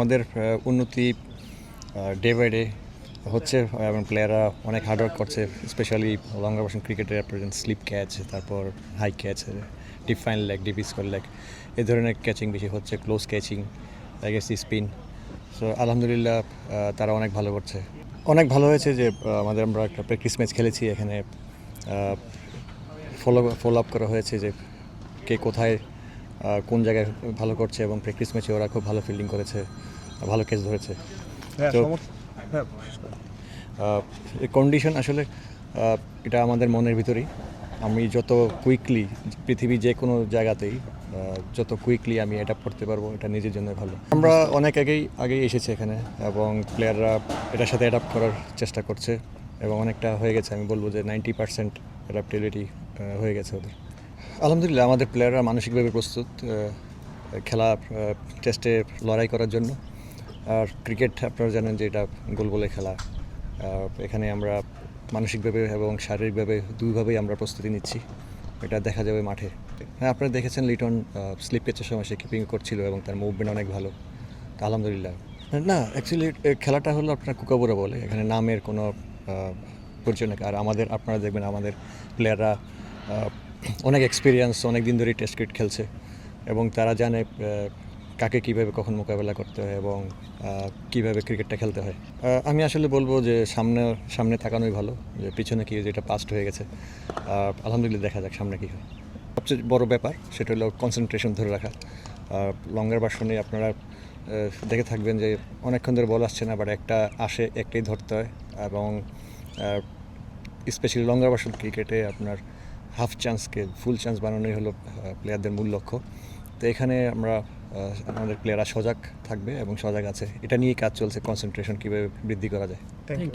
আমাদের উন্নতি day by day হচ্ছে এবং প্লেয়াররা অনেক হার্ডওয়ার্ক করছে, স্পেশালি লঙ্গার ভার্সন ক্রিকেটের স্লিপ ক্যাচ, তারপর high catch, deep fine leg, deep square leg, এই ধরনের ক্যাচিং বেশি হচ্ছে, close catching, eye spin. So আলহামদুলিল্লাহ তারা অনেক ভালো করছে। অনেক ভালো হয়েছে যে আমরা একটা প্র্যাকটিস ম্যাচ খেলেছি, এখানে ফলো আপ করা হয়েছে যে কে কোথায় কোন জায়গায় ভালো করছে, এবং প্র্যাকটিস ম্যাচে ওরা খুব ভালো ফিল্ডিং করেছে, ভালো ক্যাচ ধরেছে। তো কন্ডিশন আসলে এটা আমাদের মনের ভিতরেই। আমি যত কুইকলি পৃথিবী যে কোনো জায়গাতেই যত কুইকলি আমি অ্যাডাপ্ট করতে পারবো, এটা নিজের জন্য ভালো। আমরা অনেক আগেই এসেছি এখানে, এবং প্লেয়াররা এটার সাথে অ্যাডাপ্ট করার চেষ্টা করছে, এবং অনেকটা হয়ে গেছে। আমি বলবো যে 90% অ্যাডাপ্টেবিলিটি হয়ে গেছে ওদের। আলহামদুলিল্লাহ আমাদের প্লেয়াররা মানসিকভাবে প্রস্তুত খেলা টেস্টে লড়াই করার জন্য। আর ক্রিকেট আপনারা জানেন যে এটা গোল বলে খেলা। এখানে আমরা মানসিকভাবে এবং শারীরিকভাবে দুইভাবেই আমরা প্রস্তুতি নিচ্ছি, এটা দেখা যাবে মাঠে। হ্যাঁ, আপনারা দেখেছেন লিটন স্লিপ ক্যাচের সময় সে কিপিং করছিল এবং তার মুভমেন্ট অনেক ভালো। আলহামদুলিল্লাহ। না, অ্যাকচুয়ালি খেলাটা হলো আপনার কুকাবুরা বলে, এখানে নামের কোনো পরিচয় নেই। আর আপনারা দেখবেন আমাদের প্লেয়াররা অনেক এক্সপিরিয়েন্স, অনেক দিন ধরেই টেস্ট ক্রিকেট খেলছে, এবং তারা জানে কাকে কীভাবে কখন মোকাবেলা করতে হয় এবং কীভাবে ক্রিকেটটা খেলতে হয়। আমি আসলে বলবো যে সামনে থাকানোই ভালো, যে পিছনে কি যেটা পাস্ট হয়ে গেছে। আলহামদুলিল্লাহ, দেখা যাক সামনে কী হয়। সবচেয়ে বড় ব্যাপার সেটা হলো কনসেন্ট্রেশন ধরে রাখা। লঙ্গার ভার্সনে আপনারা দেখে থাকবেন যে অনেকক্ষণ ধরে বল আসছে না, বাট একটাই ধরতে হয়, এবং স্পেশালি লঙ্গার ভার্সন ক্রিকেটে আপনার হাফ চান্সকে ফুল চান্স বানানোই হলো প্লেয়ারদের মূল লক্ষ্য। তো এখানে আমাদের প্লেয়াররা সজাগ থাকবে এবং সজাগ আছে, এটা নিয়েই কাজ চলছে, কনসেন্ট্রেশন কীভাবে বৃদ্ধি করা যায়। Thank you.